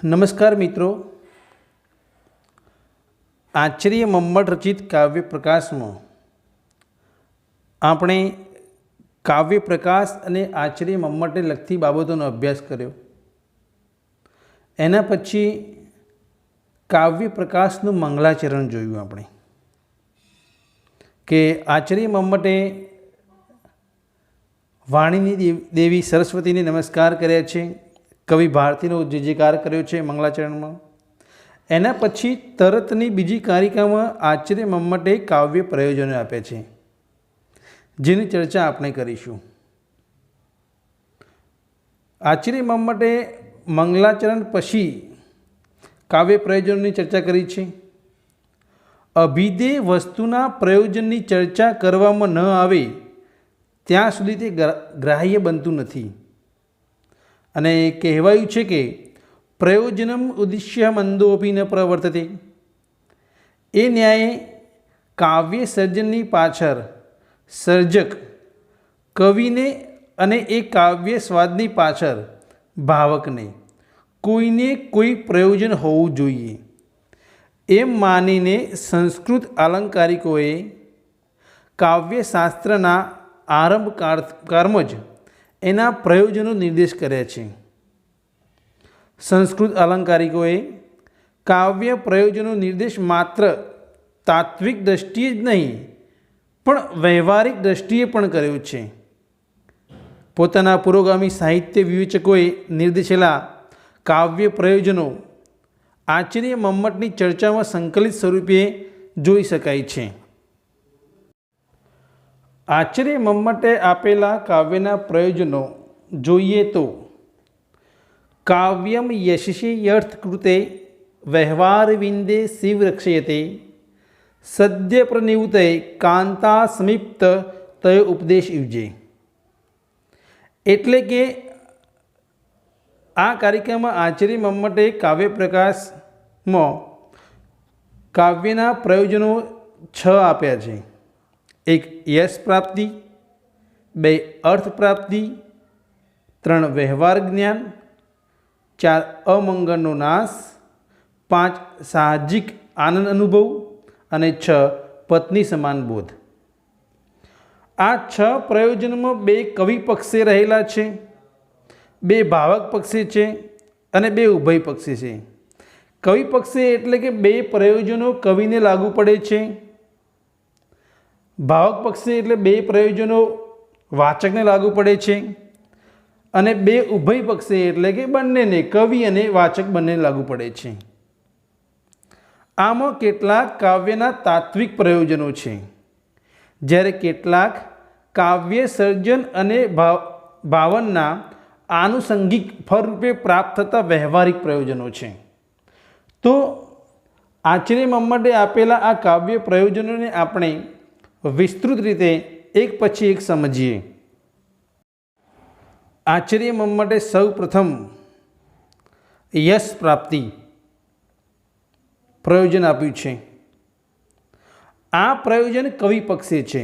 નમસ્કાર મિત્રો, આચાર્ય મમ્મટ રચિત કાવ્ય પ્રકાશમાં આપણે કાવ્ય પ્રકાશ અને આચાર્ય મમ્મટને લગતી બાબતોનો અભ્યાસ કર્યો. એના પછી કાવ્ય પ્રકાશનું મંગલાચરણ જોયું આપણે કે આચાર્ય મમ્મટે વાણીની દેવી સરસ્વતીને નમસ્કાર કર્યા છે. કવિ ભારતીનો જે જયકાર કર્યો છે મંગલાચરણમાં. એના પછી તરતની બીજી કારિકામાં આચાર્ય મમ્મટે કાવ્ય પ્રયોજનો આપ્યા છે, જેની ચર્ચા આપણે કરીશું. આચાર્ય મમ્મટે મંગલાચરણ પછી કાવ્ય પ્રયોજનોની ચર્ચા કરી છે. અભિધેય વસ્તુના પ્રયોજનની ચર્ચા કરવામાં ન આવે ત્યાં સુધી તે ગ્રાહ્ય બનતું નથી. અને કહેવાયું છે કે પ્રયોજનમ ઉદ્દિશ્ય મંદોપી ન પ્રવર્તતે. એ ન્યાયે કાવ્ય સર્જનની પાછળ સર્જક કવિને અને એ કાવ્ય સ્વાદની પાછળ ભાવકને કોઈને કોઈ પ્રયોજન હોવું જોઈએ એમ માનીને સંસ્કૃત આલંકારિકોએ કાવ્યશાસ્ત્રના આરંભ કાળમાં જ એના પ્રયોજનો નિર્દેશ કર્યા છે. સંસ્કૃત અલંકારિકોએ કાવ્ય પ્રયોજનો નિર્દેશ માત્ર તાત્વિક દ્રષ્ટિએ જ નહીં પણ વ્યવહારિક દ્રષ્ટિએ પણ કર્યો છે. પોતાના પુરોગામી સાહિત્ય વિવેચકોએ નિર્દેશેલા કાવ્ય પ્રયોજનો આચાર્ય મમ્મટની ચર્ચામાં સંકલિત સ્વરૂપે જોઈ શકાય છે. આચાર્ય મમ્મટે આપેલા કાવ્યના પ્રયોજનો જોઈએ તો કાવ્યમ યશસી યર્થકૃતે વ્યવહાર વિંદે શિવ રક્ષયતે સદ્ય પ્રનિવૃત્તે કાંતા સમીપ્ત તય ઉપદેશ યુજે. એટલે કે આ કારિકામાં આચાર્ય મમ્મટે કાવ્ય પ્રકાશમાં કાવ્યના પ્રયોજનો 6 આપ્યા છે. 1 યશ પ્રાપ્તિ, 2 અર્થ પ્રાપ્તિ, 3 વ્યવહાર જ્ઞાન, 4 અમંગળનો નાશ, 5 સાહજિક આનંદ અનુભવ અને 6 પત્ની સમાન બોધ. આ 6 પ્રયોજનમાં 2 કવિ પક્ષે રહેલા છે, 2 ભાવક પક્ષે છે અને 2 ઉભય પક્ષે છે. કવિ પક્ષે એટલે કે 2 પ્રયોજનો કવિને લાગુ પડે છે. ભાવક પક્ષે એટલે 2 પ્રયોજનો વાચકને લાગુ પડે છે અને 2 ઉભય પક્ષે એટલે કે બંનેને, કવિ અને વાચક બંને લાગુ પડે છે. આમાં કેટલાક કાવ્યના તાત્વિક પ્રયોજનો છે, જ્યારે કેટલાક કાવ્ય સર્જન અને ભાવનના આનુષંગિક ફળરૂપે પ્રાપ્ત થતા વ્યવહારિક પ્રયોજનો છે. તો આચાર્ય મમ્મટે આપેલા આ કાવ્ય પ્રયોજનોને આપણે વિસ્તૃત રીતે એક પછી એક સમજીએ. આચાર્ય મમ્મટે સૌ પ્રથમ યશ પ્રાપ્તિ પ્રયોજન આપ્યું છે. આ પ્રયોજન કવિ પક્ષે છે.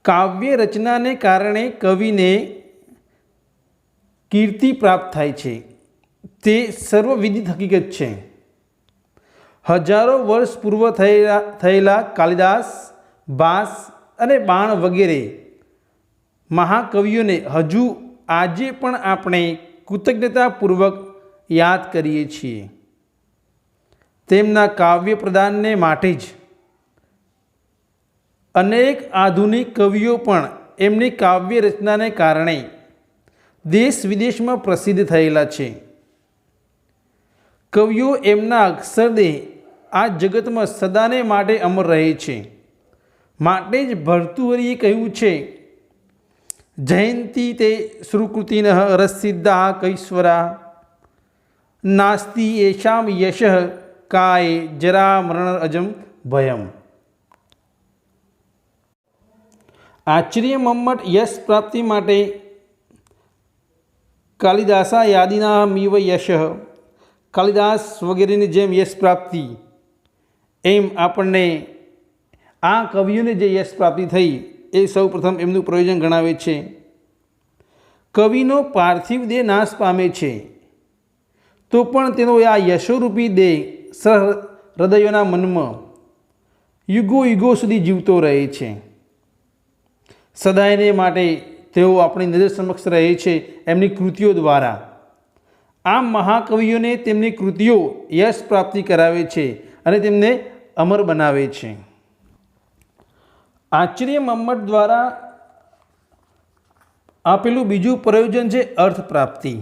કાવ્ય રચનાને કારણે કવિને કીર્તિ પ્રાપ્ત થાય છે, તે સર્વવિદિત હકીકત છે. હજારો વર્ષ પૂર્વ થયેલા કાલિદાસ, ભાસ અને બાણ વગેરે મહાકવિઓને હજુ આજે પણ આપણે કૃતજ્ઞતાપૂર્વક યાદ કરીએ છીએ. તેમના કાવ્ય પ્રદાનને માટે જ અનેક આધુનિક કવિઓ પણ એમની કાવ્ય રચનાને કારણે દેશ વિદેશમાં પ્રસિદ્ધ થયેલા છે. કવિઓ એમના અક્ષરદેહ આ જગતમાં સદાને માટે અમર રહે છે. માટે જ ભર્તૃહરિએ કહ્યું છે, જયંતી તે શ્રુકૃતિન રસિદ્ધા કૈશ્વરા નાસ્તિ એશામ યશ કાય જરા મરણ અજમ ભયમ. આચાર્ય મમ્મટ યશ પ્રાપ્તિ માટે કાલિદાસા યાદિના મીવ યશ, કાલિદાસ વગેરેની જેમ યશ પ્રાપ્તિ એમ આપણને આ કવિઓને જે યશ પ્રાપ્તિ થઈ એ સૌ પ્રથમ એમનું પ્રયોજન ગણાવે છે. કવિનો પાર્થિવ દેહ નાશ પામે છે, તો પણ તેનો આ યશોરૂપી દેહ હૃદયોના મનમાં યુગો યુગો સુધી જીવતો રહે છે. સદાયને માટે તેઓ આપણી નજર સમક્ષ રહે છે એમની કૃતિઓ દ્વારા. આમ મહાકવિઓને તેમની કૃતિઓ યશ પ્રાપ્તિ કરાવે છે અને તેમને અમર બનાવે છે. આચાર્ય મમ્મટ દ્વારા આપેલું બીજું પ્રયોજન છે અર્થ પ્રાપ્તિ.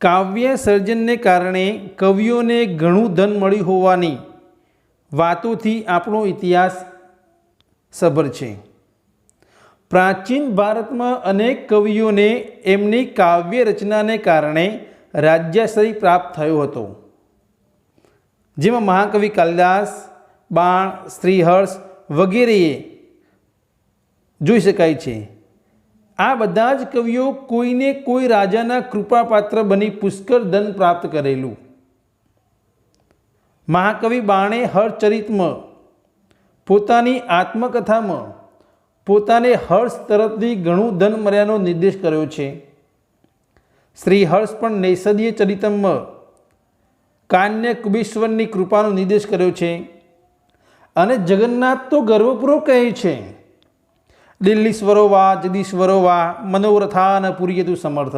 કાવ્ય સર્જનને કારણે કવિઓને ઘણું ધન મળ્યું હોવાની વાતોથી આપણો ઇતિહાસ સભર છે. પ્રાચીન ભારતમાં અનેક કવિઓને એમની કાવ્ય રચનાને કારણે રાજ્યાશ્રય પ્રાપ્ત થયો હતો. જેમાં મહાકવિ કાલિદાસ, બાણ, શ્રીહર્ષ વગેરેએ જોઈ શકાય છે. આ બધા જ કવિઓ કોઈને કોઈ રાજાના કૃપાપાત્ર બની પુષ્કળ ધન પ્રાપ્ત કરેલું. મહાકવિ બાણે હર્ષચરિતમાં પોતાની આત્મકથામાં પોતાને હર્ષ તરફથી ઘણું ધન મળ્યાનો નિર્દેશ કર્યો છે. શ્રીહર્ષ પણ નૈષધીય ચરિતમમાં કાન્ય કુબેશ્વરની કૃપાનો નિર્દેશ કર્યો છે. અને જગન્નાથ તો ગર્વપૂર્વક કહે છે, દિલ્હીશ્વરો વા જગદીશ્વરો વા મનોરથા ન પૂર્યતુ સમર્થ.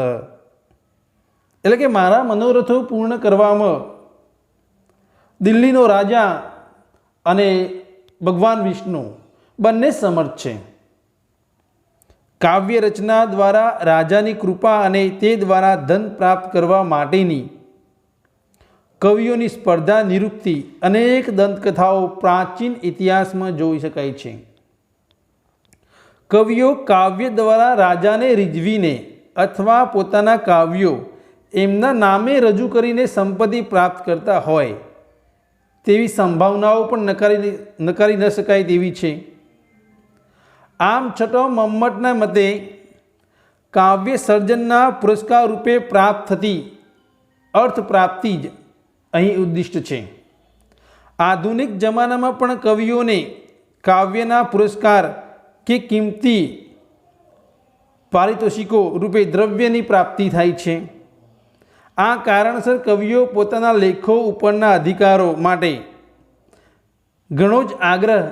એટલે કે મારા મનોરથો પૂર્ણ કરવામાં દિલ્હીનો રાજા અને ભગવાન વિષ્ણુ બંને સમર્થ છે. કાવ્ય રચના દ્વારા રાજાની કૃપા અને તે દ્વારા ધન પ્રાપ્ત કરવા માટેની કવિઓની સ્પર્ધા નિરૂપતી અનેક દંતકથાઓ પ્રાચીન ઇતિહાસમાં જોઈ શકાય છે. કવિઓ કાવ્ય દ્વારા રાજાને રીઝવીને અથવા પોતાના કાવ્યો એમના નામે રજૂ કરીને સંપત્તિ પ્રાપ્ત કરતા હોય તેવી સંભાવનાઓ પણ નકારી ન શકાય તેવી છે. આમ છતાં મમ્મટના મતે કાવ્ય સર્જનના પુરસ્કાર રૂપે પ્રાપ્ત થતી અર્થ પ્રાપ્તિ જ અહીં ઉદ્દિષ્ટ છે. આધુનિક જમાનામાં પણ કવિઓને કાવ્યના પુરસ્કાર કે કિંમતી પારિતોષિકો રૂપે દ્રવ્યની પ્રાપ્તિ થાય છે. આ કારણસર કવિઓ પોતાના લેખો ઉપરના અધિકારો માટે ઘણો જ આગ્રહ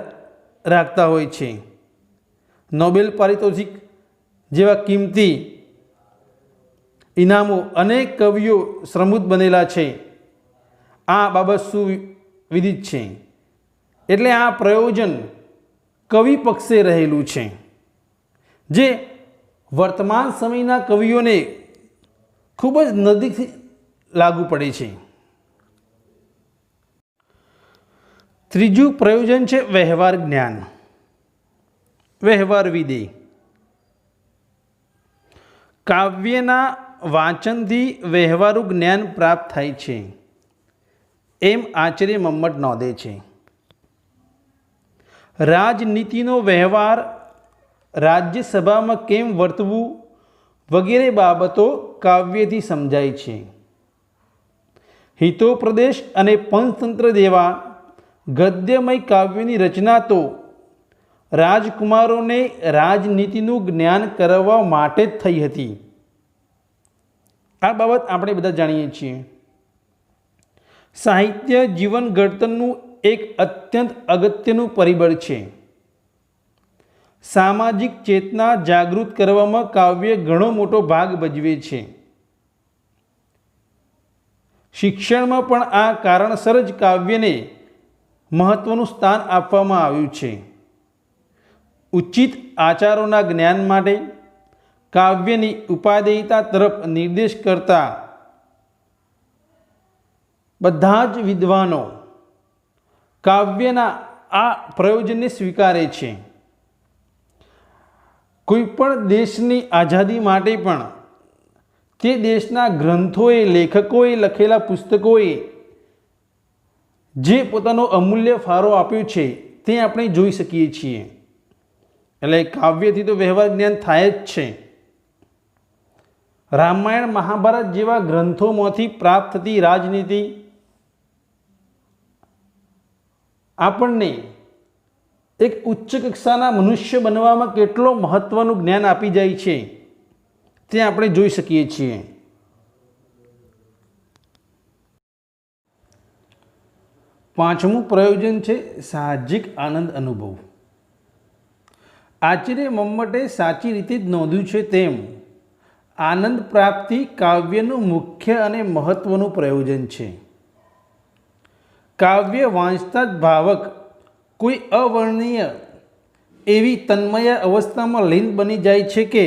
રાખતા હોય છે. નોબેલ પારિતોષિક જેવા કિંમતી ઇનામો અનેક કવિઓ શ્રમુત બનેલા છે. આ બાબત સુવિદિત છે. એટલે આ પ્રયોજન કવિ પક્ષે રહેલું છે, જે વર્તમાન સમયના કવિઓને ખૂબ જ નજીકથી લાગુ પડે છે. ત્રીજું પ્રયોજન છે વ્યવહાર જ્ઞાન, વ્યવહાર વિધેય. કાવ્યના વાંચનથી વ્યવહારુ જ્ઞાન પ્રાપ્ત થાય છે એમ આચાર્ય મમ્મટ નોંધે છે. રાજનીતિનો વ્યવહાર, રાજ્યસભામાં કેમ વર્તવું વગેરે બાબતો કાવ્યથી સમજાય છે. હિતોપદેશ અને પંચતંત્ર જેવા ગદ્યમય કાવ્યની રચના તો રાજકુમારોને રાજનીતિનું જ્ઞાન કરાવવા માટે જ થઈ હતી. આ બાબત આપણે બધા જાણીએ છીએ. સાહિત્ય જીવન ઘડતરનું એક અત્યંત અગત્યનું પરિબળ છે. સામાજિક ચેતના જાગૃત કરવામાં કાવ્ય ઘણો મોટો ભાગ ભજવે છે. શિક્ષણમાં પણ આ કારણસર જ કાવ્યને મહત્વનું સ્થાન આપવામાં આવ્યું છે. ઉચિત આચારોના જ્ઞાન માટે કાવ્યની ઉપાદેયતા તરફ નિર્દેશ કરતા બધા જ વિદ્વાનો કાવ્યના આ પ્રયોજનને સ્વીકારે છે. કોઈ પણ દેશની આઝાદી માટે પણ તે દેશના ગ્રંથોએ, લેખકોએ લખેલા પુસ્તકોએ જે પોતાનો અમૂલ્ય ફાળો આપ્યો છે તે આપણે જોઈ શકીએ છીએ. એટલે કાવ્યથી તો વ્યવહાર જ્ઞાન થાય જ છે. રામાયણ, મહાભારત જેવા ગ્રંથોમાંથી પ્રાપ્ત થતી રાજનીતિ આપણને એક ઉચ્ચ કક્ષાના મનુષ્ય બનવામાં કેટલો મહત્વનું જ્ઞાન આપી જાય છે તે આપણે જોઈ શકીએ છીએ. પાંચમું પ્રયોજન છે સાહજિક આનંદ અનુભવ. આચાર્ય મમ્મટે સાચી રીતે જ નોંધ્યું છે તેમ આનંદ પ્રાપ્તિ કાવ્યનું મુખ્ય અને મહત્વનું પ્રયોજન છે. કાવ્ય વાંચતા જ ભાવક કોઈ અવર્ણનીય એવી તન્મય અવસ્થામાં લીન બની જાય છે કે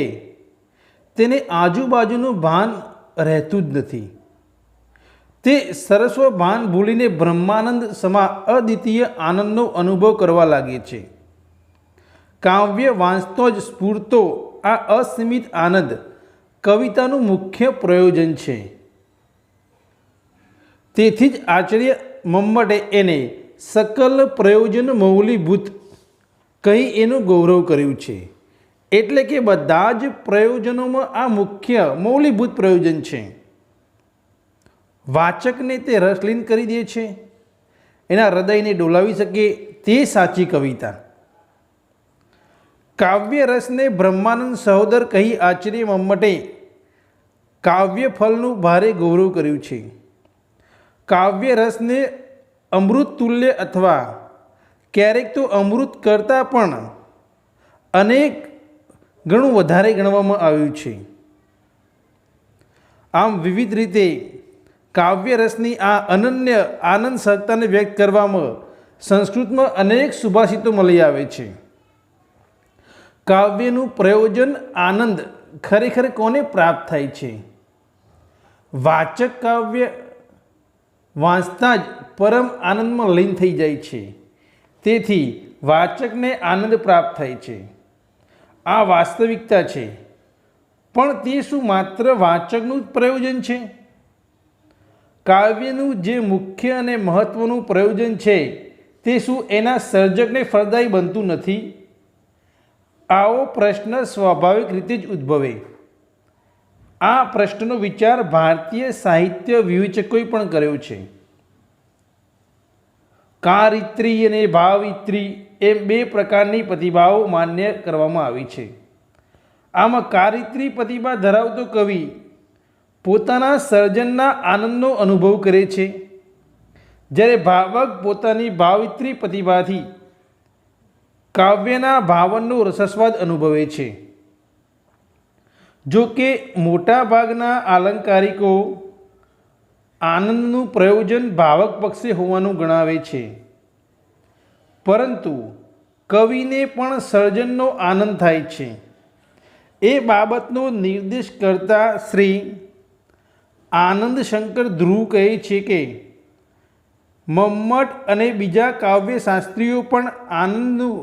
તેને આજુબાજુનું ભાન રહેતું જ નથી. તે સર્વસ્વ ભાન ભૂલીને બ્રહ્માનંદ સમા અદ્વિતીય આનંદનો અનુભવ કરવા લાગે છે. કાવ્ય વાંચતો જ સ્ફૂર્તો આ અસીમિત આનંદ કવિતાનું મુખ્ય પ્રયોજન છે. તેથી જ આચાર્ય મમ્મટે એને સકલ પ્રયોજન મૌલીભૂત કહી એનું ગૌરવ કર્યું છે. એટલે કે બધા જ પ્રયોજનોમાં આ મુખ્ય મૌલીભૂત પ્રયોજન છે. વાચકને તે રસલીન કરી દે છે, એના હૃદયને ડોલાવી શકે તે સાચી કવિતા. કાવ્ય રસને બ્રહ્માનંદ સહોદર કહી આચાર્ય મમ્મટે કાવ્ય ફલનું ભારે ગૌરવ કર્યું છે. કાવ્ય રસને અમૃત તુલ્ય અથવા ક્યારેક તો અમૃત કરતાં પણ અનેક ગણું વધારે ગણવામાં આવ્યું છે. આમ વિવિધ રીતે કાવ્ય રસની આ અનન્ય આનંદ સહજતાને વ્યક્ત કરવામાં સંસ્કૃતમાં અનેક સુભાષિતો મળી આવે છે. કાવ્યનું પ્રયોજન આનંદ ખરેખર કોને પ્રાપ્ત થાય છે? વાચક કાવ્ય વાંચતા જ પરમ આનંદમાં લીન થઈ જાય છે. તેથી વાચકને આનંદ પ્રાપ્ત થાય છે. આ વાસ્તવિકતા છે. પણ તે શું માત્ર વાચકનું જ પ્રયોજન છે? કાવ્યનું જે મુખ્ય અને મહત્વનું પ્રયોજન છે તે શું એના સર્જકને ફળદાયી બનતું નથી? આવો પ્રશ્ન સ્વાભાવિક રીતે જ ઉદ્ભવે. આ પ્રશ્નનો વિચાર ભારતીય સાહિત્ય વિવેચકોએ પણ કર્યો છે. કારિત્રી અને ભાવિત્રી એમ બે પ્રકારની પ્રતિભાઓ માન્ય કરવામાં આવી છે. આમાં કારિત્રી પ્રતિભા ધરાવતો કવિ પોતાના સર્જનના આનંદનો અનુભવ કરે છે, જ્યારે ભાવક પોતાની ભાવિત્રી પ્રતિભાથી કાવ્યના ભાવનનો રસસ્વાદ અનુભવે છે. જો કે મોટા ભાગના આલંકારિકો આનંદનું પ્રયોજન ભાવક પક્ષે હોવાનું ગણાવે છે, પરંતુ કવિને પણ સર્જનનો આનંદ થાય છે એ બાબતનો નિર્દેશ કરતા શ્રી આનંદ શંકર ધ્રુવ કહે છે કે મમ્મટ અને બીજા કાવ્યશાસ્ત્રીઓ પણ આનંદનું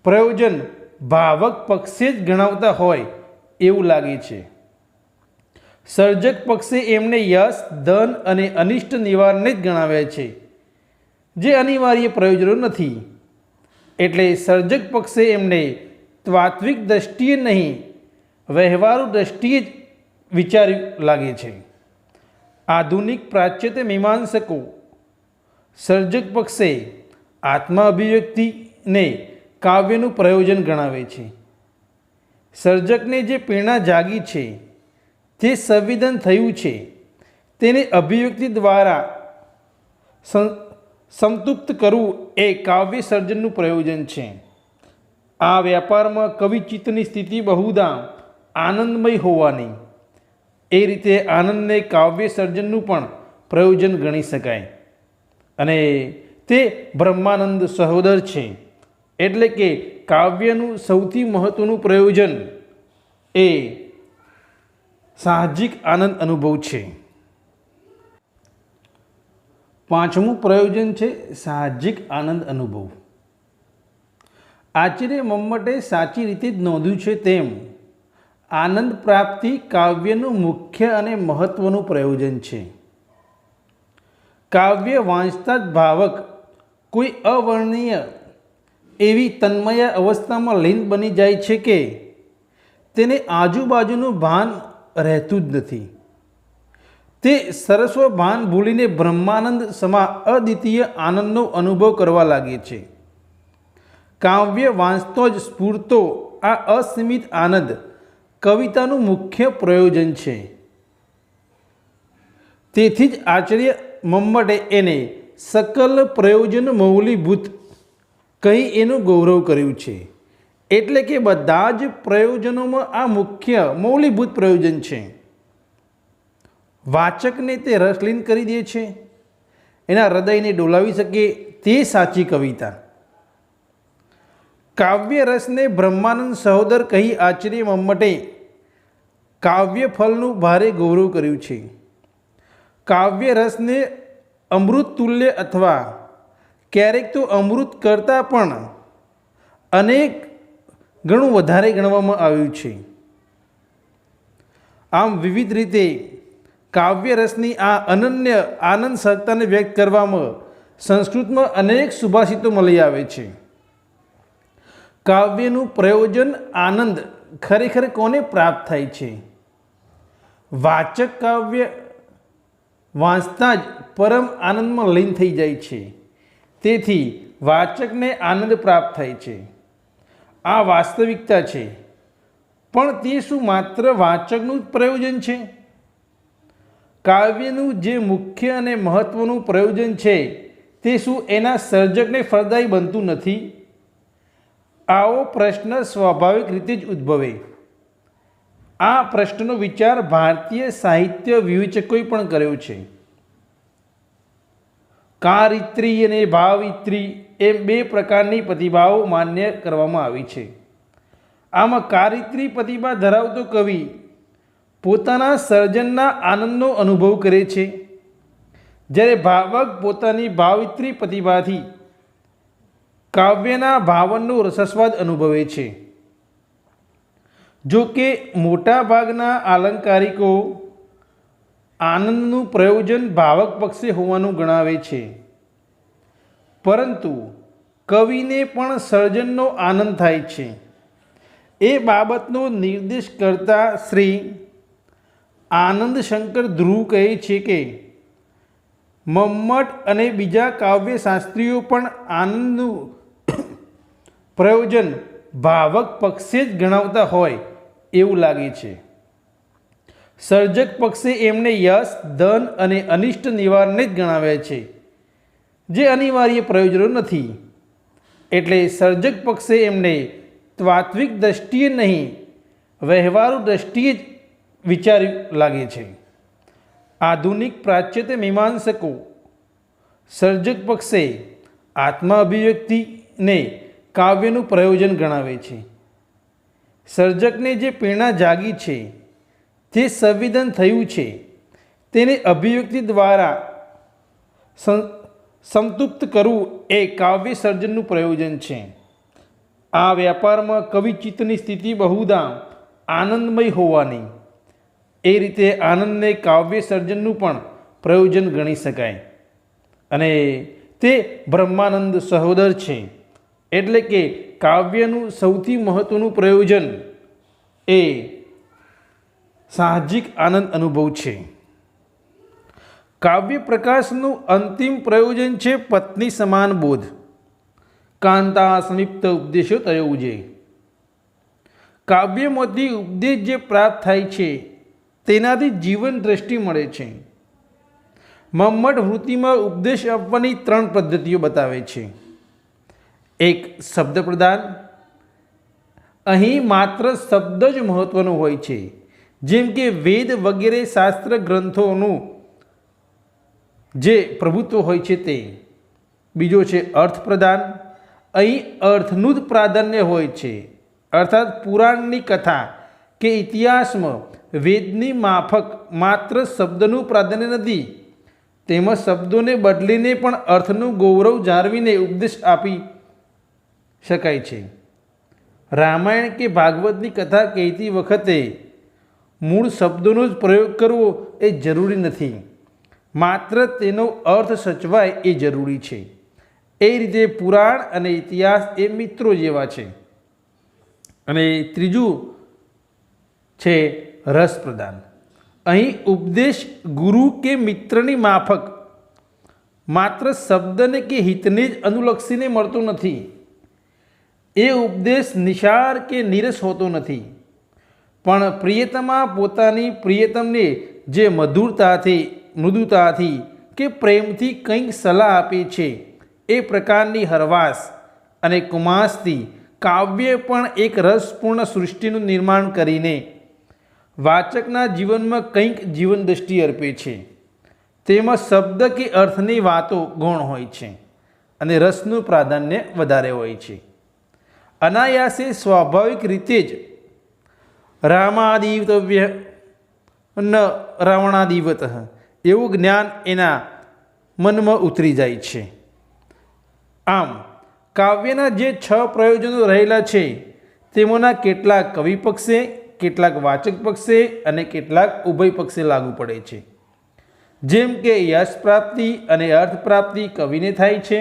પ્રયોજન ભાવક પક્ષે જ ગણાવતા હોય એવું લાગે છે. સર્જક પક્ષે એમને યશ, ધન અને અનિષ્ટ નિવારણને જ ગણાવ્યા છે, જે અનિવાર્ય પ્રયોજનો નથી. એટલે સર્જક પક્ષે એમને તાત્વિક દ્રષ્ટિએ નહીં, વ્યવહારુ દ્રષ્ટિએ જ વિચાર્યું લાગે છે. આધુનિક પ્રાચ્યત્ય મીમાંસકો સર્જક પક્ષે આત્મા અભિવ્યક્તિને કાવ્યનું પ્રયોજન ગણાવે છે. સર્જકને જે પ્રેરણા જાગી છે, જે સંવેદન થયું છે, તેને અભિવ્યક્તિ દ્વારા સંતૃપ્ત કરવું એ કાવ્ય સર્જનનું પ્રયોજન છે. આ વ્યાપારમાં કવિચિત્તની સ્થિતિ બહુધા આનંદમય હોવાની, એ રીતે આનંદને કાવ્ય સર્જનનું પણ પ્રયોજન ગણી શકાય. અને તે બ્રહ્માનંદ સહોદર છે. એટલે કે કાવ્યનું સૌથી મહત્વનું પ્રયોજન એ સાહજિક આનંદ અનુભવ છે. પાંચમું પ્રયોજન છે સાહજિક આનંદ અનુભવ. આચાર્ય મમ્મટે સાચી રીતે જ નોંધ્યું છે તેમ આનંદ પ્રાપ્તિ કાવ્યનું મુખ્ય અને મહત્વનું પ્રયોજન છે. કાવ્ય વાંચતા જ ભાવક કોઈ અવર્ણનીય એવી તન્મય અવસ્થામાં લીન બની જાય છે કે તેને આજુબાજુનું ભાન રહેતું જ નથી. તે સર્વસ્વ ભાન ભૂલીને બ્રહ્માનંદ સમા અદ્વિતીય આનંદનો અનુભવ કરવા લાગે છે. કાવ્ય વાંચતો જ સ્ફૂર્તો આ અસીમિત આનંદ કવિતાનું મુખ્ય પ્રયોજન છે. તેથી જ આચાર્ય મમ્મટે એને સકલ પ્રયોજન મૌલીભૂત કહી એનું ગૌરવ કર્યું છે. એટલે કે બધા જ પ્રયોજનોમાં આ મુખ્ય મૌલીભૂત પ્રયોજન છે. વાચકને તે રસલીન કરી દે છે, એના હૃદયને ડોલાવી શકે તે સાચી કવિતા. કાવ્ય રસને બ્રહ્માનંદ સહોદર કહી આચાર્ય મમ્મટે કાવ્ય ફલનું ભારે ગૌરવ કર્યું છે. કાવ્ય રસને અમૃત તુલ્ય અથવા ક્યારેક તો અમૃત કરતાં પણ અનેક ઘણું વધારે ગણવામાં આવ્યું છે. આમ વિવિધ રીતે કાવ્ય રસની આ અનન્ય આનંદ સહજતાને વ્યક્ત કરવામાં સંસ્કૃતમાં અનેક સુભાષિતો મળી આવે છે. કાવ્યનું પ્રયોજન આનંદ ખરેખર કોને પ્રાપ્ત થાય છે? વાચક કાવ્ય વાંચતા જ પરમ આનંદમાં લીન થઈ જાય છે. તેથી વાચકને આનંદ પ્રાપ્ત થાય છે. આ વાસ્તવિકતા છે. પણ તે શું માત્ર વાચકનું જ પ્રયોજન છે? કાવ્યનું જે મુખ્ય અને મહત્ત્વનું પ્રયોજન છે તે શું એના સર્જકને ફળદાયી બનતું નથી? આવો પ્રશ્ન સ્વાભાવિક રીતે જ ઉદ્ભવે. આ પ્રશ્નનો વિચાર ભારતીય સાહિત્ય વિવેચકોએ પણ કર્યો છે. કારિત્રી અને ભાવિત્રી એમ બે પ્રકારની પ્રતિભાઓ માન્ય કરવામાં આવી છે. આમાં કારિત્રી પ્રતિભા ધરાવતો કવિ પોતાના સર્જનના આનંદનો અનુભવ કરે છે, જ્યારે ભાવક પોતાની ભાવિત્રી પ્રતિભાથી કાવ્યના ભાવનનો રસસ્વાદ અનુભવે છે. જો કે મોટા ભાગના આલંકારિકો આનંદનું પ્રયોજન ભાવક પક્ષે હોવાનું ગણાવે છે, પરંતુ કવિને પણ સર્જનનો આનંદ થાય છે એ બાબતનો નિર્દેશ કરતા શ્રી આનંદ શંકર ધ્રુવ કહે છે કે મમ્મટ અને બીજા કાવ્યશાસ્ત્રીઓ પણ આનંદનું પ્રયોજન ભાવક પક્ષે જ ગણાવતા હોય એવું લાગે છે. સર્જક પક્ષે એમને યશ, ધન અને અનિષ્ટ નિવારણને જ ગણાવ્યા છે, જે અનિવાર્ય પ્રયોજનો નથી. એટલે સર્જક પક્ષે એમને તાત્વિક દ્રષ્ટિએ નહીં, વ્યવહારુ દ્રષ્ટિએ જ વિચાર્યું લાગે છે. આધુનિક પ્રાચ્યત્ય મીમાંસકો સર્જક પક્ષે આત્મા અભિવ્યક્તિને કાવ્યનું પ્રયોજન ગણાવે છે. સર્જકને જે પ્રેરણા જાગી છે, જે સંવેદન થયું છે, તેને અભિવ્યક્તિ દ્વારા સંતૃપ્ત કરવું એ કાવ્ય સર્જનનું પ્રયોજન છે. આ વ્યાપારમાં કવિચિત્તની સ્થિતિ બહુધા આનંદમય હોવાની, એ રીતે આનંદને કાવ્ય સર્જનનું પણ પ્રયોજન ગણી શકાય. અને તે બ્રહ્માનંદ સહોદર છે. એટલે કે કાવ્યનું સૌથી મહત્ત્વનું પ્રયોજન એ સાહજિક આનંદ અનુભવ છે. કાવ્ય પ્રકાશનું અંતિમ પ્રયોજન છે પત્ની સમાન બોધ. કાંતા સમીપ્ત ઉપદેશો તયોજે. કાવ્યમાંથી ઉપદેશ જે પ્રાપ્ત થાય છે તેનાથી જીવન દ્રષ્ટિ મળે છે. મમ્મટ વૃત્તિમાં ઉપદેશ આપવાની 3 પદ્ધતિઓ બતાવે છે. એક, શબ્દ પ્રદાન. અહીં માત્ર શબ્દ જ મહત્વનો હોય છે, જેમ કે વેદ વગેરે શાસ્ત્ર ગ્રંથોનું જે પ્રભુત્વ હોય છે તે. બીજો છે અર્થ પ્રદાન. અહીં અર્થનું જ પ્રાધાન્ય હોય છે, અર્થાત પુરાણની કથા કે ઇતિહાસમાં વેદની માફક માત્ર શબ્દનું પ્રાધાન્ય નથી, તેમાં શબ્દોને બદલીને પણ અર્થનું ગૌરવ જાળવીને ઉપદેશ આપી શકાય છે. રામાયણ કે ભાગવતની કથા કહેતી વખતે મૂળ શબ્દોનો જ પ્રયોગ કરવો એ જરૂરી નથી, માત્ર તેનો અર્થ સચવાય એ જરૂરી છે. એ રીતે પુરાણ અને ઇતિહાસ એ મિત્રો જેવા છે. અને ત્રીજું છે રસ પ્રદાન. અહીં ઉપદેશ ગુરુ કે મિત્રની માફક માત્ર શબ્દને કે હિતને જ અનુલક્ષીને મળતો નથી. એ ઉપદેશ નિશાર કે નીરસ હોતો નથી, પણ પ્રિયતમા પોતાની પ્રિયતમને જે મધુરતાથી, મૃદુતાથી, કે પ્રેમથી કંઈક સલાહ આપે છે એ પ્રકારની હરવાસ અને કુમાસથી કાવ્ય પણ એક રસપૂર્ણ સૃષ્ટિનું નિર્માણ કરીને વાચકના જીવનમાં કંઈક જીવન દ્રષ્ટિ અર્પે છે. તેમાં શબ્દ કે અર્થની વાતો ગૌણ હોય છે અને રસનું પ્રાધાન્ય વધારે હોય છે. અનાયાસે સ્વાભાવિક રીતે જ રામાદિવતવ્ય ન રાવણાદિવત એવું જ્ઞાન એના મનમાં ઉતરી જાય છે. આમ કાવ્યના જે 6 પ્રયોજનો રહેલા છે તેમાંના કેટલાક કવિ પક્ષે, કેટલાક વાચક પક્ષે અને કેટલાક ઉભય પક્ષે લાગુ પડે છે. જેમ કે યશ પ્રાપ્તિ અને અર્થ પ્રાપ્તિ કવિને થાય છે,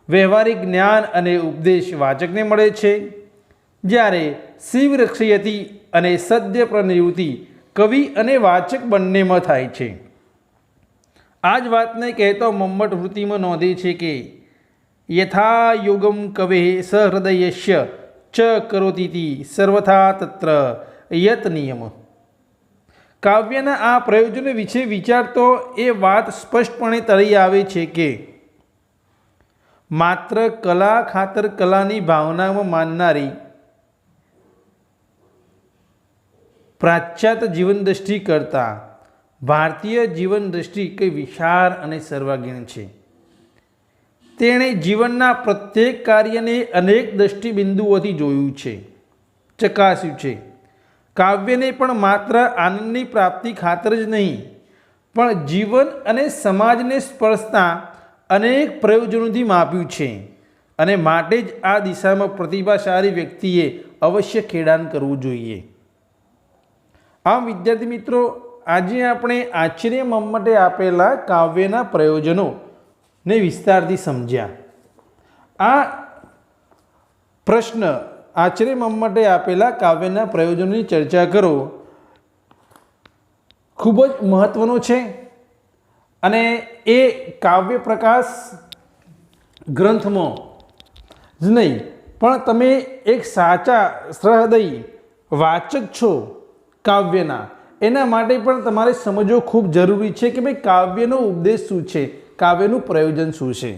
વ્યવહારિક જ્ઞાન અને ઉપદેશ વાચકને મળે છે, જ્યારે શિવ રક્ષયતી અને સદ્ય પ્રનિવૃત્તિ કવિ અને વાચક બંનેમાં થાય છે. આ જ વાતને કહેતો મમ્મટ વૃત્તિમાં નોંધે છે કે યથા યોગમ કવે સહૃદયસ્ય ચ કરોતીતિ સર્વથા તત્ર યત નિયમ. કાવ્યના આ પ્રયોજનો વિશે વિચારતો એ વાત સ્પષ્ટપણે તળી આવે છે કે માત્ર કલા ખાતર કલાની ભાવનામાં માનનારી પાશ્ચાત્ય જીવન દ્રષ્ટિ કરતાં ભારતીય જીવન દ્રષ્ટિ કઈ વિશાળ અને સર્વાંગીણ છે. તેણે જીવનના પ્રત્યેક કાર્યને અનેક દ્રષ્ટિબિંદુઓથી જોયું છે, ચકાસ્યું છે. કાવ્યને પણ માત્ર આનંદની પ્રાપ્તિ ખાતર જ નહીં, પણ જીવન અને સમાજને સ્પર્શતા અનેક પ્રયોજનોથી માપ્યું છે અને માટે જ આ દિશામાં પ્રતિભાશાળી વ્યક્તિએ અવશ્ય ખેડાણ કરવું જોઈએ. આમ વિદ્યાર્થી મિત્રો, આજે આપણે આચાર્ય મમ્મટે આપેલા કાવ્યના પ્રયોજનોને વિસ્તારથી સમજ્યા. આ પ્રશ્ન આચાર્ય મમ્મટે આપેલા કાવ્યના પ્રયોજનોની ચર્ચા કરો ખૂબ જ મહત્વનો છે અને એ કાવ્ય પ્રકાશ ગ્રંથમાં જ નહીં, પણ તમે એક સાચા સહૃદયી વાચક છો કાવ્યના, એના માટે પણ તમારે સમજવું ખૂબ જરૂરી છે કે ભાઈ કાવ્યનો ઉપદેશ શું છે, કાવ્યનું પ્રયોજન શું છે.